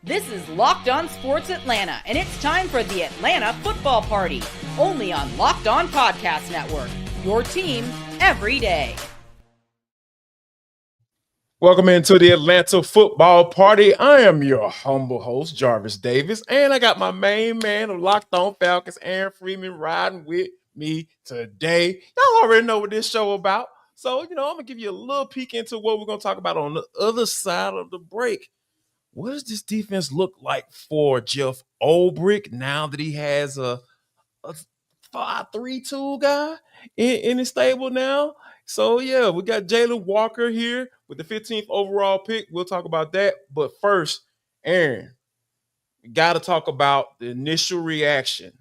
This is Locked On Sports Atlanta, and it's time for the Atlanta Football Party, only on Locked On Podcast Network, your team every day. Welcome into the Atlanta Football Party. I am your humble host, Jarvis Davis, and I got my main man of Locked On Falcons, Aaron Freeman, riding with me today. Y'all already know what this show about, so, I'm going to give you a little peek into what we're going to talk about on the other side of the break. What does this defense look like for Jeff Ulbricht now that he has a 5-3 guy in his stable now? So, yeah, we got Jaylen Walker here with the 15th overall pick. We'll talk about that. But first, Aaron, we got to talk about the initial reaction.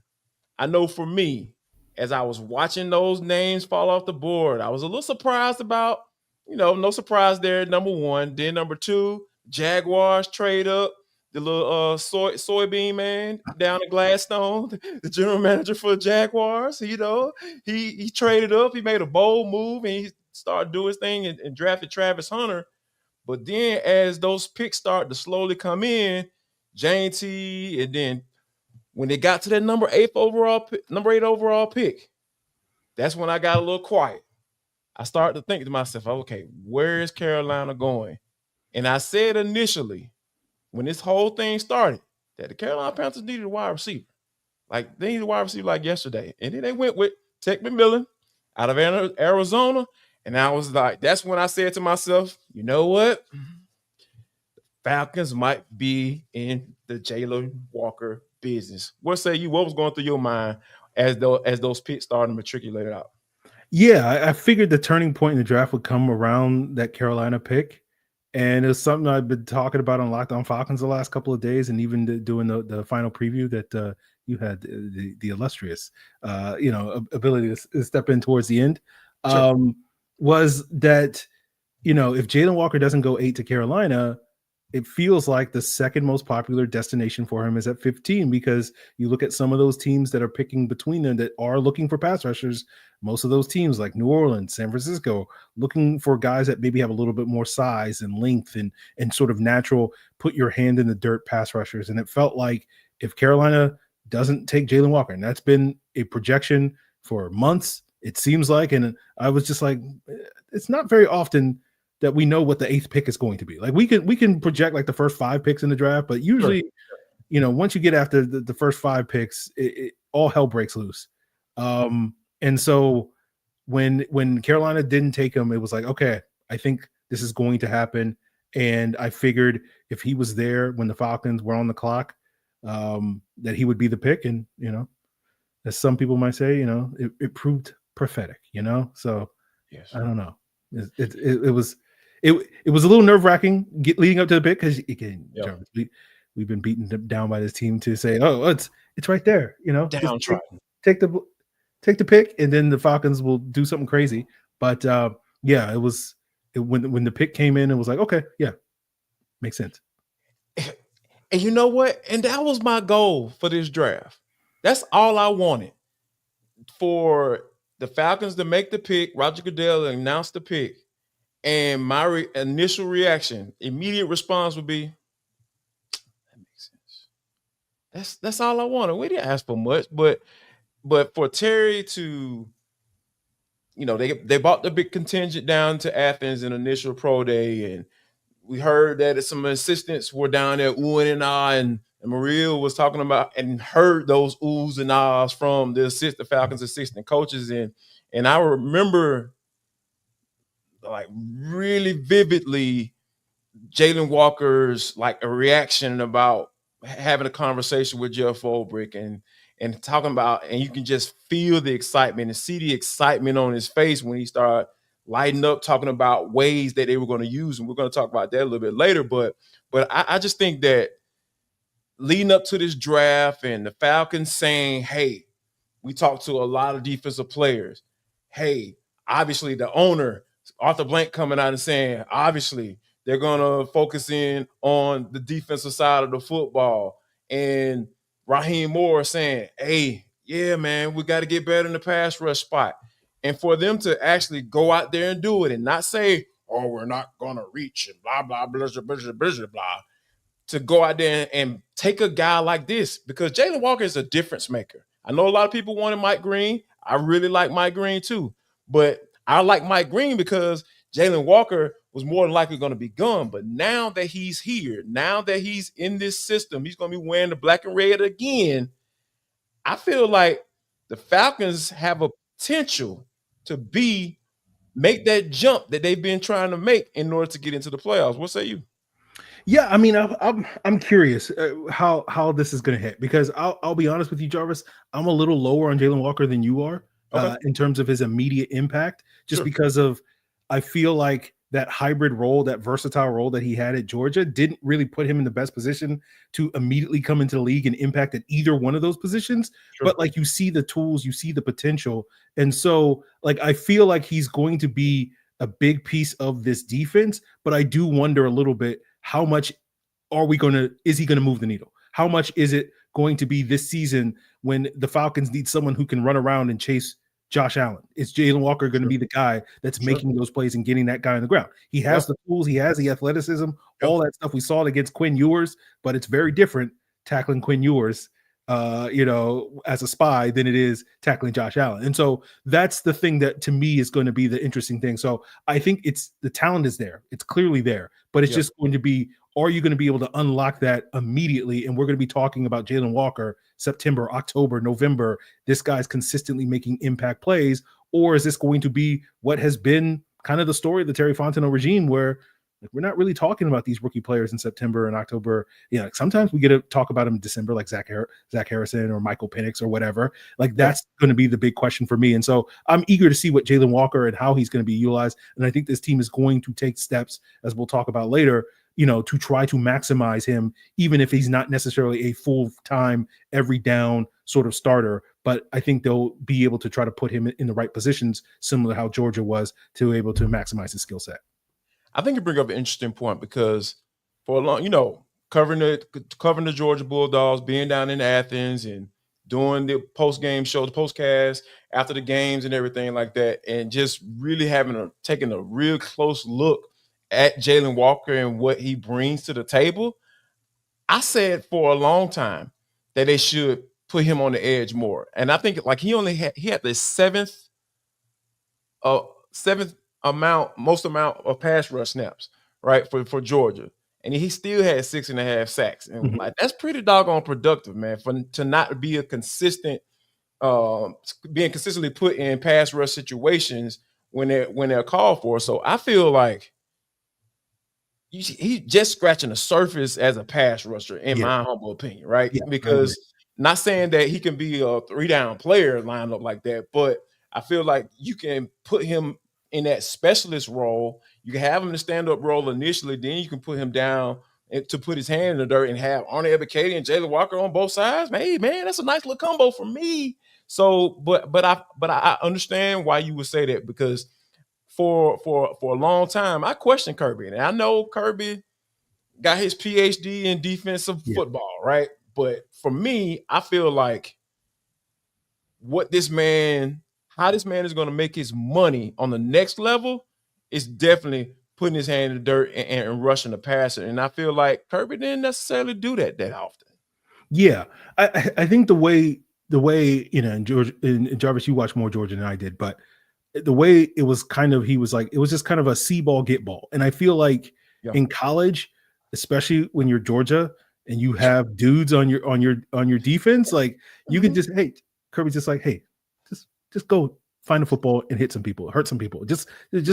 I know for me, as I was watching those names fall off the board, I was a little surprised about, no surprise there, number one. Then number two, Jaguars trade up. The little soybean man down at Gladstone, the general manager for the Jaguars, he traded up. He made a bold move and he started doing his thing and drafted Travis Hunter. But then as those picks started to slowly come in, J&T, and then when they got to that number 8 overall pick, that's when I got a little quiet. I started to think to myself, okay, where is Carolina going? And I said initially, when this whole thing started, that the Carolina Panthers needed a wide receiver. Like, they needed a wide receiver like yesterday. And then they went with Tech McMillan out of Arizona. And I was like, that's when I said to myself, you know what? Falcons might be in the Jaylen Walker business. What say you? What was going through your mind as those picks started to matriculate out? Yeah, I figured the turning point in the draft would come around that Carolina pick. And it's something I've been talking about on Locked On Falcons the last couple of days, and even doing the final preview that you had the illustrious, ability to step in towards the end. Sure. Was that, if Jaylen Walker doesn't go 8 to Carolina, it feels like the second most popular destination for him is at 15, because you look at some of those teams that are picking between them that are looking for pass rushers. Most of those teams like New Orleans, San Francisco, looking for guys that maybe have a little bit more size and length and sort of natural put your hand in the dirt pass rushers. And it felt like if Carolina doesn't take Jaylen Walker, and that's been a projection for months, it seems like, and I was just like, it's not very often that we know what the 8th pick is going to be. Like, we can project like the first 5 picks in the draft, but usually, once you get after the first 5 picks, it all hell breaks loose. And so when Carolina didn't take him, it was like, okay, I think this is going to happen. And I figured if he was there when the Falcons were on the clock, that he would be the pick. And, as some people might say, it proved prophetic, so yes. I don't know. It was a little nerve-wracking leading up to the pick, because again, Jarvis, we've been beaten down by this team to say, oh, it's right there, downtrodden. Take the pick, and then the Falcons will do something crazy. But it was when the pick came in, it was like, okay, yeah, makes sense. And you know what? And that was my goal for this draft. That's all I wanted, for the Falcons to make the pick. Roger Goodell announced the pick, and my initial reaction, immediate response would be, that makes sense. That's all I wanted. We didn't ask for much, but for Terry to, they brought the big contingent down to Athens in initial pro day, and we heard that some assistants were down there oohing and ah, and Maria was talking about and heard those oohs and ahs from the Falcons assistant coaches, and I remember, like, really vividly Jaylen Walker's like a reaction about having a conversation with Jeff Ulbricht and talking about, and you can just feel the excitement and see the excitement on his face when he started lighting up, talking about ways that they were going to use. And we're going to talk about that a little bit later. But I just think that leading up to this draft and the Falcons saying, hey, we talked to a lot of defensive players. Hey, obviously the owner, Arthur Blank, coming out and saying, obviously they're going to focus in on the defensive side of the football. And Raheem Moore saying, hey, yeah, man, we got to get better in the pass rush spot. And for them to actually go out there and do it and not say, oh, we're not going to reach and blah, blah, blah, blah, blah, blah, blah. to go out there and take a guy like this, because Jaylen Walker is a difference maker. I know a lot of people wanted Mike Green. I really like Mike Green too, but I like Mike Green because Jaylen Walker was more than likely going to be gone. But now that he's here, now that he's in this system, he's going to be wearing the black and red again. I feel like the Falcons have a potential to make that jump that they've been trying to make in order to get into the playoffs. What say you? Yeah, I mean, I'm curious how this is going to hit, because I'll be honest with you, Jarvis. I'm a little lower on Jaylen Walker than you are in terms of his immediate impact, just because of I feel like that hybrid role, that versatile role that he had at Georgia, didn't really put him in the best position to immediately come into the league and impact at either one of those positions. But like, you see the tools, you see the potential, and so like I feel like he's going to be a big piece of this defense. But I do wonder a little bit, how much is he going to move the needle? How much is it going to be this season when the Falcons need someone who can run around and chase Josh Allen? Is Jaylen Walker going to be the guy that's making those plays and getting that guy on the ground? He has the tools, he has the athleticism, all that stuff. We saw it against Quinn Ewers, but it's very different tackling Quinn Ewers, as a spy than it is tackling Josh Allen. And so that's the thing that to me is going to be the interesting thing. So I think the talent is there. It's clearly there, but it's just going to be, are you going to be able to unlock that immediately? And we're going to be talking about Jaylen Walker, September, October, November. This guy's consistently making impact plays, or is this going to be what has been kind of the story of the Terry Fontenot regime, where we're not really talking about these rookie players in September and October. Like sometimes we get to talk about them in December, like Zach Harrison or Michael Penix or whatever. Like that's going to be the big question for me. And so I'm eager to see what Jaylen Walker and how he's going to be utilized. And I think this team is going to take steps, as we'll talk about later, to try to maximize him, even if he's not necessarily a full-time, every down sort of starter. But I think they'll be able to try to put him in the right positions, similar to how Georgia was, to able to maximize his skill set. I think you bring up an interesting point, because for a long, covering the Georgia Bulldogs, being down in Athens and doing the post-game show, the postcast after the games and everything like that, and just really taking a real close look at Jaylen Walker and what he brings to the table. I said for a long time that they should put him on the edge more. And I think like he had the seventh most amount of pass rush snaps, right, for Georgia. And he still had 6.5 sacks. And like, that's pretty doggone productive, man, to not be a consistent, being consistently put in pass rush situations when they're called for. So I feel like he's just scratching the surface as a pass rusher, in my humble opinion, right? Because not saying that he can be a 3-down player lined up like that, but I feel like you can put him in that specialist role. You can have him in the stand-up role initially, then you can put him down to put his hand in the dirt and have Arnie Ebiketie and Jaylen Walker on both sides. Hey, man, that's a nice little combo for me. So, but I understand why you would say that, because for a long time I questioned Kirby, and I know Kirby got his PhD in defensive football, right? But for me, I feel like how this man is going to make his money on the next level is definitely putting his hand in the dirt and rushing the passer. And I feel like Kirby didn't necessarily do that often. Yeah, I think the way in Georgia, in Jarvis, you watch more Georgia than I did, but the way it was kind of, it was just kind of a see ball, get ball. And I feel like in college, especially when you're Georgia and you have dudes on your defense, like you can just, hey, Kirby's just like, hey, just go find a football and hit some people, hurt some people, just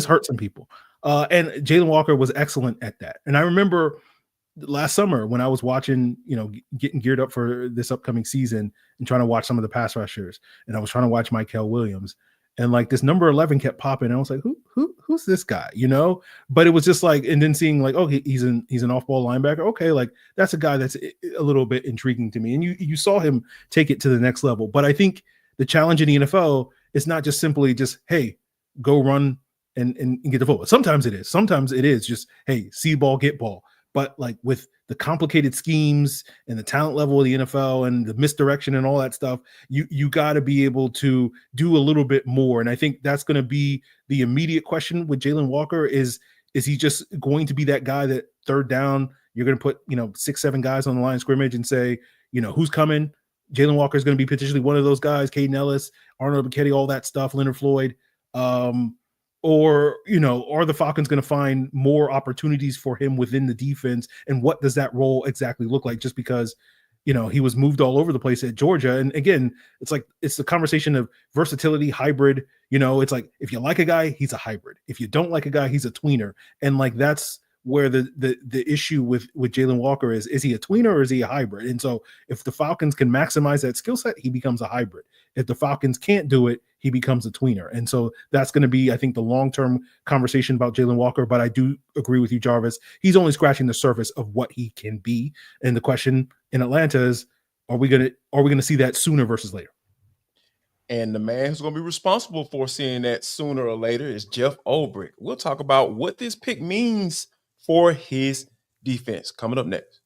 hurt some people. And Jaylen Walker was excellent at that. And I remember last summer when I was watching, getting geared up for this upcoming season and trying to watch some of the pass rushers, and I was trying to watch Mykel Williams, and like this number 11 kept popping, and I was like, who's this guy, But it was just like, and then seeing like, oh, he's an off-ball linebacker. Okay, like that's a guy that's a little bit intriguing to me. And you saw him take it to the next level. But I think the challenge in the NFL is not just simply just, hey, go run and get the football. Sometimes it is. Sometimes it is just, hey, see ball, get ball. But like with the complicated schemes and the talent level of the NFL and the misdirection and all that stuff, you got to be able to do a little bit more. And I think that's going to be the immediate question with Jaylen Walker is he just going to be that guy that third down you're going to put, 6-7 guys on the line of scrimmage and say, who's coming? Jaylen Walker is going to be potentially one of those guys, Caden Ellis, Arnold Buchetti, all that stuff, Leonard Floyd. Or are the Falcons going to find more opportunities for him within the defense? And what does that role exactly look like? Just because, he was moved all over the place at Georgia. And again, it's the conversation of versatility, hybrid. It's like, if you like a guy, he's a hybrid. If you don't like a guy, he's a tweener. And like, that's where the issue with Jaylen Walker is he a tweener or is he a hybrid? And so if the Falcons can maximize that skill set, he becomes a hybrid. If the Falcons can't do it, he becomes a tweener. And so that's going to be, I think, the long-term conversation about Jaylen Walker. But I do agree with you, Jarvis. He's only scratching the surface of what he can be. And the question in Atlanta is, are we going to see that sooner versus later? And the man who's going to be responsible for seeing that sooner or later is Jeff Ulbricht. We'll talk about what this pick means for his defense coming up next.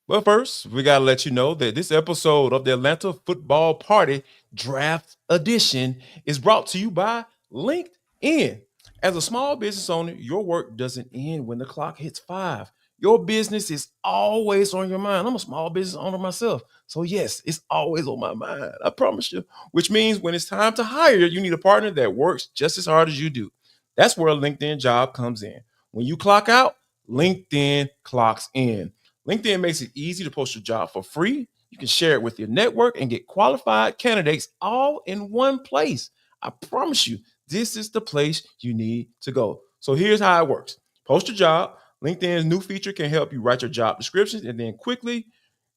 But first, we got to let you know that this episode of the Atlanta Football Party Draft Edition is brought to you by LinkedIn. As a small business owner, your work doesn't end when the clock hits 5. Your business is always on your mind. I'm a small business owner myself. So yes, it's always on my mind. I promise you. Which means when it's time to hire, you need a partner that works just as hard as you do. That's where a LinkedIn job comes in. When you clock out, LinkedIn clocks in. LinkedIn makes it easy to post your job for free. You can share it with your network and get qualified candidates all in one place. I promise you, this is the place you need to go. So here's how it works. Post your job. LinkedIn's new feature can help you write your job descriptions and then quickly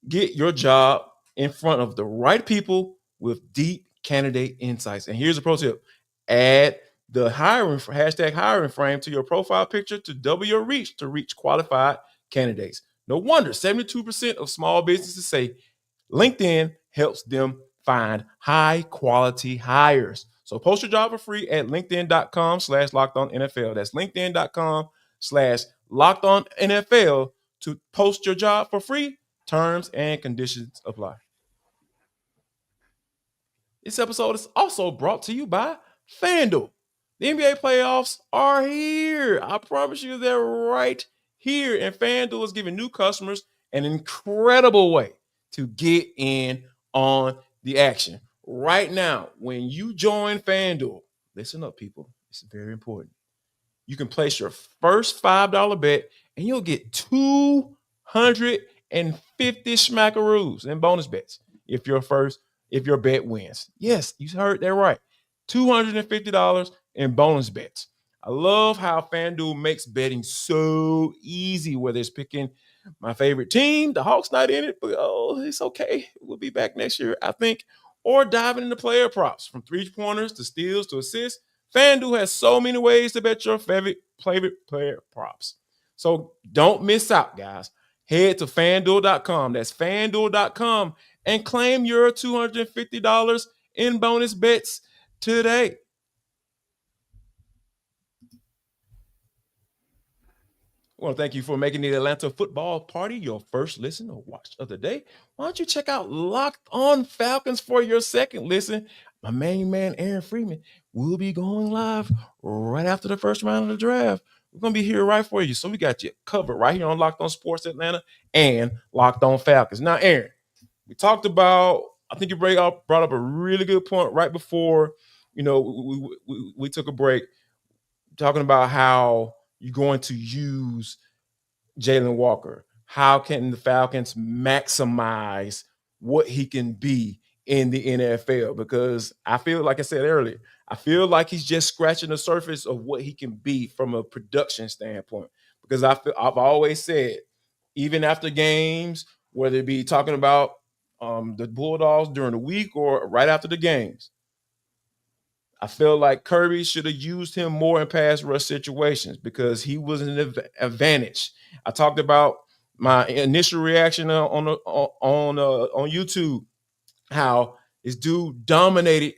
get your job in front of the right people with deep candidate insights. And here's a pro tip. Add the hashtag hiring frame to your profile picture to double your reach to reach qualified candidates. No wonder 72% of small businesses say LinkedIn helps them find high quality hires. So post your job for free at linkedin.com/lockedonnfl. That's linkedin.com/lockedonnfl to post your job for free. Terms and conditions apply. This episode is also brought to you by FanDuel. The NBA playoffs are here. I promise you they're right here. And FanDuel is giving new customers an incredible way to get in on the action. Right now, when you join FanDuel, listen up, people. It's very important. You can place your first $5 bet and you'll get 250 smackaroos in bonus bets if your bet wins. Yes, you heard that right. $250 in bonus bets. I love how FanDuel makes betting so easy, whether it's picking my favorite team, the Hawks not in it, but it's okay. We'll be back next year, I think. Or diving into player props, from 3-pointers to steals to assists. FanDuel has so many ways to bet your favorite player props. So don't miss out, guys. Head to FanDuel.com. That's FanDuel.com and claim your $250 in bonus bets today. I want to thank you for making the Atlanta Football Party your first listen or watch of the day. Why don't you check out Locked On Falcons for your second listen? My main man, Aaron Freeman, will be going live right after the first round of the draft. We're going to be here right for you. So we got you covered right here on Locked On Sports Atlanta and Locked On Falcons. Now, Aaron, we talked about, I think you brought up a really good point right before, we took a break, talking about how you're going to use Jaylen Walker. How can the Falcons maximize what he can be in the NFL? Because I feel, like I said earlier, I feel like he's just scratching the surface of what he can be from a production standpoint. Because I've always said, even after games, whether it be talking about the Bulldogs during the week or right after the games, I feel like Kirby should have used him more in pass rush situations because he was an advantage. I talked about my initial reaction on YouTube, how this dude dominated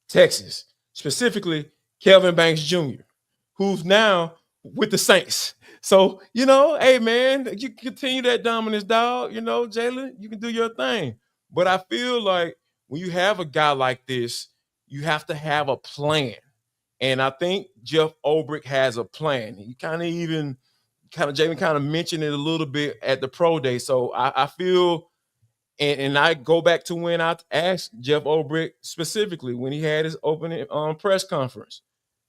Texas, specifically Kelvin Banks Jr., who's now with the Saints. So, hey, man, you continue that dominance, dog. Jaylen, you can do your thing. But I feel like when you have a guy like this, you have to have a plan. And I think Jeff Ulbricht has a plan. He Jalen kind of mentioned it a little bit at the pro day. So I feel, and I go back to when I asked Jeff Ulbricht specifically when he had his opening press conference.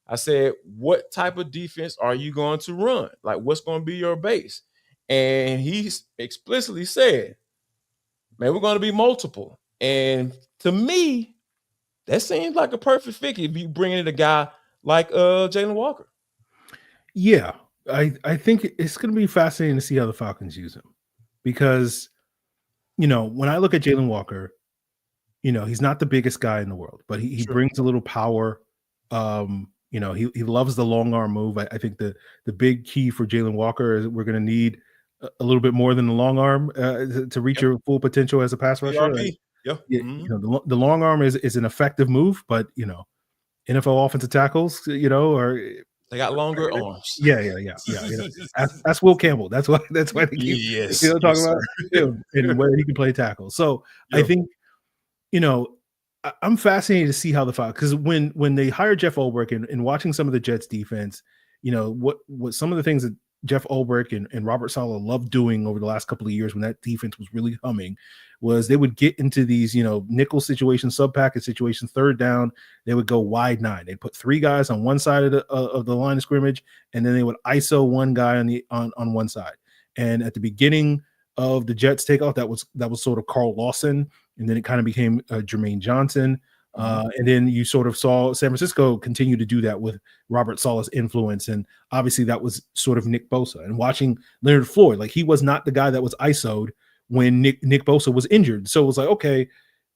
I said, what type of defense are you going to run? Like, what's going to be your base? And he explicitly said, man, we're going to be multiple. And to me, that seems like a perfect fit if you bring in a guy like Jaylen Walker. Yeah, I think it's going to be fascinating to see how the Falcons use him because, when I look at Jaylen Walker, he's not the biggest guy in the world, but he brings a little power. He loves the long arm move. I think the big key for Jaylen Walker is we're going to need a little bit more than the long arm to reach your full potential as a pass rusher. Yeah. The long arm is an effective move, but NFL offensive tackles, they got longer arms. Yeah. That's Will Campbell. That's why they keep talking about him and where he can play tackle. So I think I'm fascinated to see how the Falcons, because when they hired Jeff Ulbricht and watching some of the Jets defense, what some of the things that Jeff Ulbricht and Robert Saleh loved doing over the last couple of years when that defense was really humming was they would get into these, nickel situations, sub-package situations, third down, they would go wide 9. They'd put 3 guys on one side of the line of scrimmage, and then they would ISO one guy on one side. And at the beginning of the Jets takeoff, that was sort of Carl Lawson, and then it kind of became Jermaine Johnson. And then you sort of saw San Francisco continue to do that with Robert Saleh's influence. And obviously that was sort of Nick Bosa. And watching Leonard Floyd, like he was not the guy that was ISO'd when Nick Bosa was injured. So it was like, okay,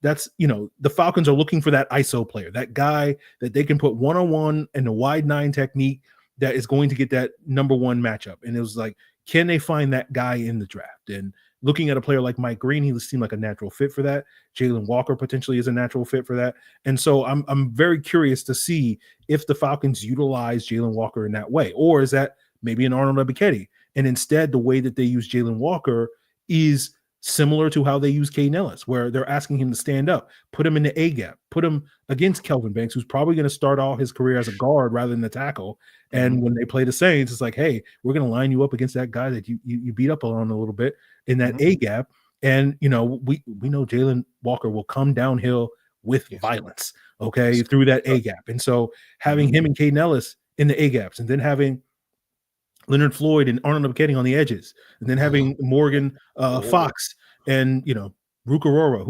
that's, the Falcons are looking for that ISO player, that guy that they can put one-on-one in a wide 9 technique that is going to get that number 1 matchup. And it was like, can they find that guy in the draft? And looking at a player like Mike Green, he seemed like a natural fit for that. Jaylen Walker potentially is a natural fit for that. And so I'm very curious to see if the Falcons utilize Jaylen Walker in that way, or is that maybe an Arnold Ebiketie? And instead, the way that they use Jaylen Walker is similar to how they use Caden Ellis, where they're asking him to stand up, put him in the A gap, put him against Kelvin Banks, who's probably going to start all his career as a guard rather than the tackle. And when they play the Saints, it's like, hey, we're going to line you up against that guy that you beat up on a little bit in that A gap. And, we know Jaylen Walker will come downhill with violence, okay, through that A gap. And so having him and Caden Ellis in the A gaps, and then having Leonard Floyd and Arnold Ebiketie on the edges, and then having Morgan Fox and Rukarora,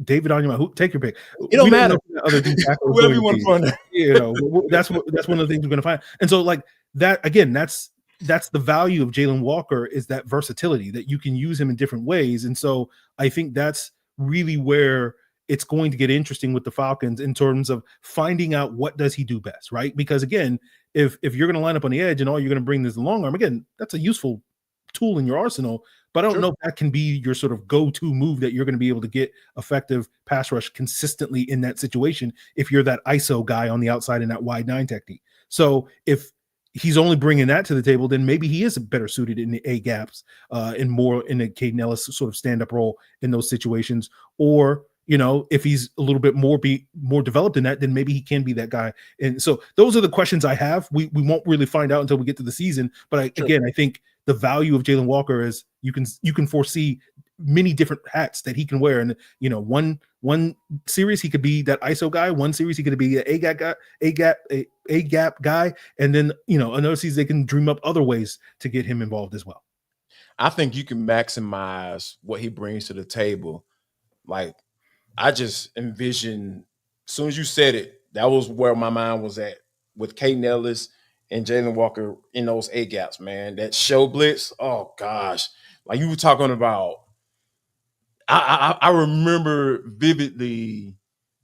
David Onyema, take your pick. It don't matter. Other tackles, whoever you want to find. That's one of the things we're going to find. And so, like that again, that's the value of Jaylen Walker, is that versatility that you can use him in different ways. And so I think that's really where it's going to get interesting with the Falcons in terms of finding out what does he do best, right? Because again, if you're going to line up on the edge and all you're going to bring is the long arm, again, that's a useful tool in your arsenal, but I don't know if that can be your sort of go-to move that you're going to be able to get effective pass rush consistently in that situation if you're that ISO guy on the outside in that wide 9 technique. So if he's only bringing that to the table, then maybe he is better suited in the A gaps and more in a Caden Ellis sort of stand-up role in those situations. Or if he's a little bit more developed in that, then maybe he can be that guy. And so those are the questions I have. We won't really find out until we get to the season. But again, I think the value of Jaylen Walker is you can foresee many different hats that he can wear. And one series he could be that ISO guy. One series he could be an A gap guy. And then another season they can dream up other ways to get him involved as well. I think you can maximize what he brings to the table. Like, I just envision, as soon as you said it, that was where my mind was at with Caden Ellis and Jaylen Walker in those A gaps, man. That show blitz, oh gosh. Like you were talking about, I remember vividly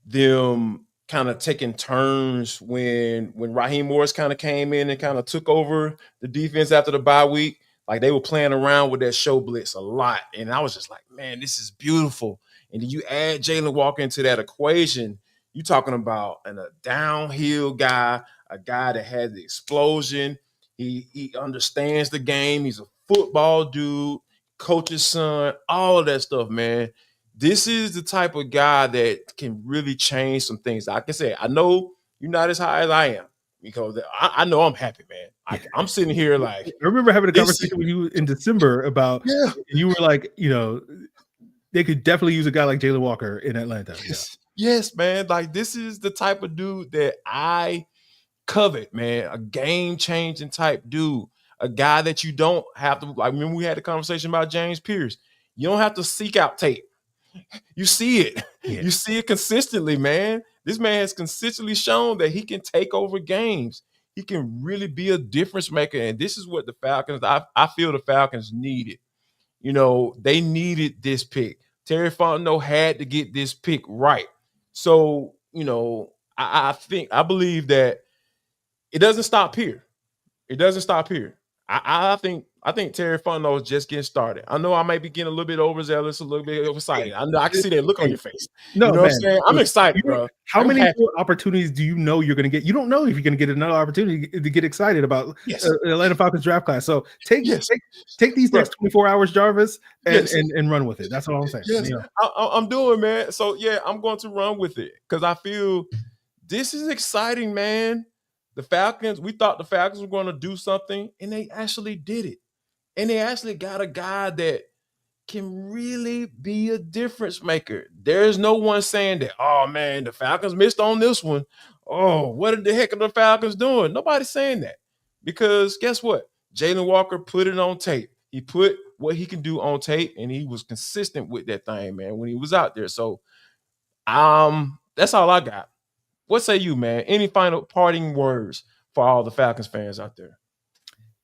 them kind of taking turns when Raheem Morris kind of came in and kind of took over the defense after the bye week. Like they were playing around with that show blitz a lot. And I was just like, man, this is beautiful. And then you add Jaylen Walker into that equation, you're talking about a downhill guy, a guy that has the explosion. He understands the game. He's a football dude, coach's son, all of that stuff, man. This is the type of guy that can really change some things. Like I said, I know you're not as high as I am, because I know I'm happy, man. I'm sitting here like, I remember having a conversation with you in December about, yeah, you were like, they could definitely use a guy like Jaylen Walker in Atlanta. yes, man. Like, this is the type of dude that I covet, man. A game-changing type dude. A guy that you don't have to, like, remember we had a conversation about James Pierce. You don't have to seek out tape. You see it. Yeah. You see it consistently, man. This man has consistently shown that he can take over games. He can really be a difference maker. And this is what the Falcons, I feel the Falcons needed. They needed this pick. Terry Fontenot had to get this pick right. So, I believe that it doesn't stop here. It doesn't stop here. I think Terry Fontenot is just getting started. I know I might be getting a little bit overzealous, a little bit excited. I know I can see that look on your face. No, what I'm saying? I'm excited, bro. How many more opportunities do you know you're going to get? You don't know if you're going to get another opportunity to get excited about the Atlanta Falcons draft class. So take these next 24 hours, Jarvis, and run with it. That's all I'm saying. Yes. I'm doing, man. So yeah, I'm going to run with it because I feel this is exciting, man. The Falcons, we thought the Falcons were going to do something, and they actually did it. And they actually got a guy that can really be a difference maker. There's no one saying that, oh, man, the Falcons missed on this one. Oh, what the heck are the Falcons doing? Nobody's saying that. Because guess what? Jaylen Walker put it on tape. He put what he can do on tape, and he was consistent with that thing, man, when he was out there. So that's all I got. What say you, man? Any final parting words for all the Falcons fans out there?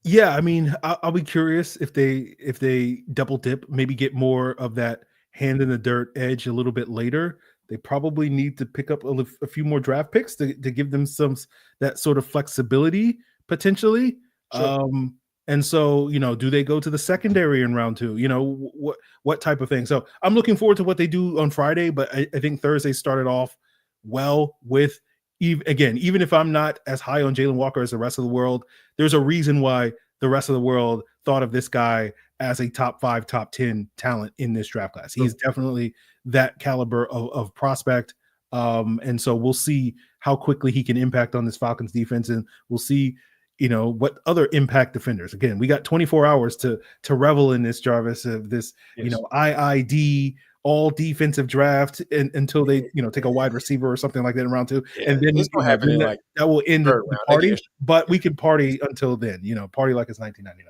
Yeah, I mean, I'll be curious if they double dip, maybe get more of that hand in the dirt edge a little bit later. They probably need to pick up a few more draft picks to give them that sort of flexibility potentially. Sure. And so, do they go to the secondary in round 2? What type of thing? So I'm looking forward to what they do on Friday, but I think Thursday started off well with, even if I'm not as high on Jaylen Walker as the rest of the world, there's a reason why the rest of the world thought of this guy as a top 5, top 10 talent in this draft class. He's definitely that caliber of prospect. And so we'll see how quickly he can impact on this Falcons defense, and we'll see, what other impact defenders. Again, we got 24 hours to revel in this, Jarvis, of this, IID all defensive draft until they, take a wide receiver or something like that in round 2. And then that will end the party, but we can party until then, party like it's 1999.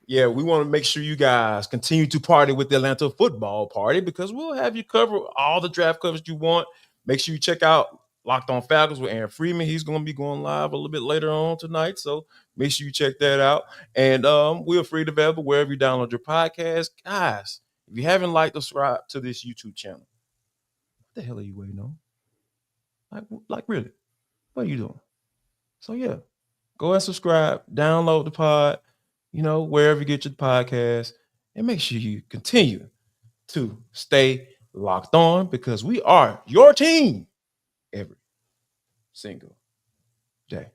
Yeah, we want to make sure you guys continue to party with the Atlanta Football Party, because we'll have you cover all the draft coverage you want. Make sure you check out Locked On Falcons with Aaron Freeman. He's going to be going live a little bit later on tonight, so make sure you check that out. And we're free to available wherever you download your podcast. Guys, if you haven't liked or subscribed to this YouTube channel, what the hell are you waiting on? Like really, what are you doing? So yeah, go and subscribe, download the pod, wherever you get your podcast, and make sure you continue to stay locked on, because we are your team every single day.